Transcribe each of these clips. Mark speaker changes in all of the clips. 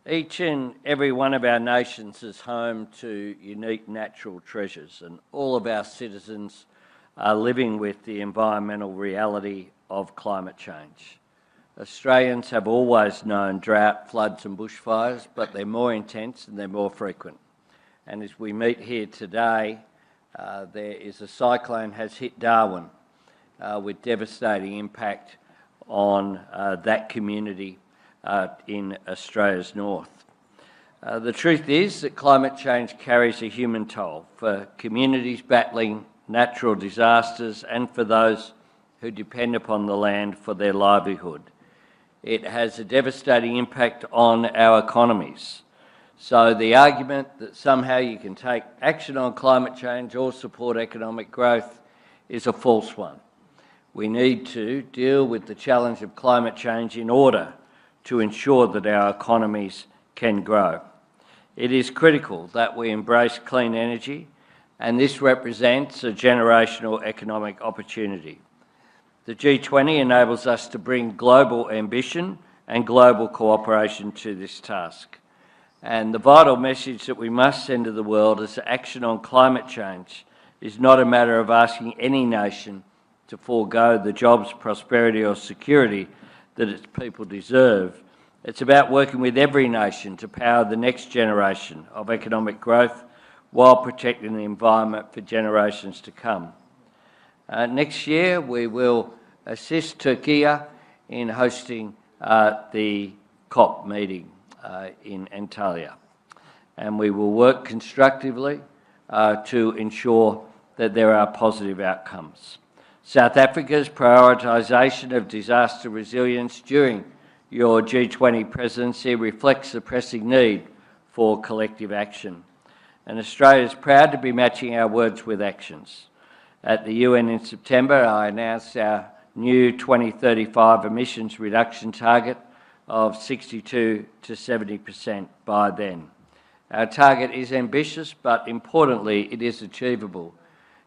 Speaker 1: Each and every one of our nations is home to unique natural treasures, and all of our citizens are living with the environmental reality of climate change. Australians have always known drought, floods and bushfires, but they're more intense and they're more frequent. And as we meet here today, there is a cyclone has hit Darwin with devastating impact on that community in Australia's north. The truth is that climate change carries a human toll for communities battling natural disasters and for those who depend upon the land for their livelihood. It has a devastating impact on our economies. So the argument that somehow you can take action on climate change or support economic growth is a false one. We need to deal with the challenge of climate change in order to ensure that our economies can grow. It is critical that we embrace clean energy, and this represents a generational economic opportunity. The G20 enables us to bring global ambition and global cooperation to this task. And the vital message that we must send to the world is that action on climate change is not a matter of asking any nation to forego the jobs, prosperity or security that its people deserve. It's about working with every nation to power the next generation of economic growth while protecting the environment for generations to come. Next year, we will assist Turkey in hosting the COP meeting in Antalya. And we will work constructively to ensure that there are positive outcomes. South Africa's prioritisation of disaster resilience during your G20 presidency reflects the pressing need for collective action. And Australia is proud to be matching our words with actions. At the UN in September, I announced our new 2035 emissions reduction target of 62 to 70% by then. Our target is ambitious, but importantly, it is achievable.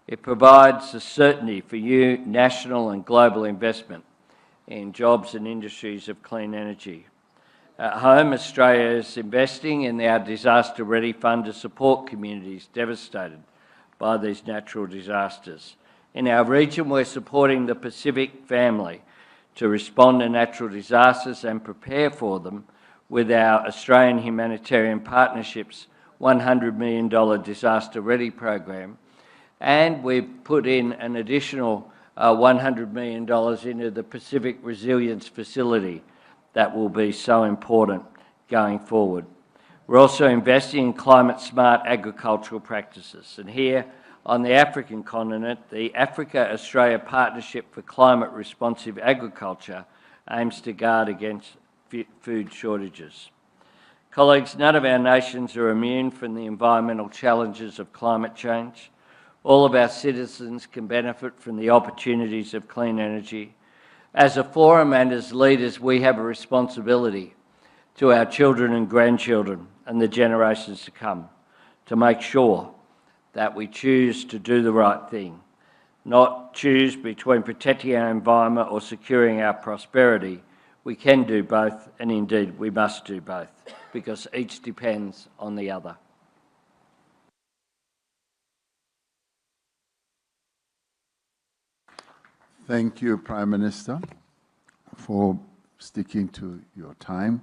Speaker 1: It provides the certainty for new national and global investment in jobs and industries of clean energy. At home, Australia is investing in our Disaster Ready Fund to support communities devastated by these natural disasters. In our region, we're supporting the Pacific family to respond to natural disasters and prepare for them with our Australian Humanitarian Partnerships $100 million Disaster Ready program. And we've put in an additional $100 million into the Pacific Resilience Facility that will be so important going forward. We're also investing in climate-smart agricultural practices. And here on the African continent, the Africa-Australia Partnership for Climate Responsive Agriculture aims to guard against food shortages. Colleagues, none of our nations are immune from the environmental challenges of climate change. All of our citizens can benefit from the opportunities of clean energy. As a forum and as leaders, we have a responsibility to our children and grandchildren and the generations to come to make sure that we choose to do the right thing, not choose between protecting our environment or securing our prosperity. We can do both, and indeed we must do both, because each depends on the other.
Speaker 2: Thank you, Prime Minister, for sticking to your time.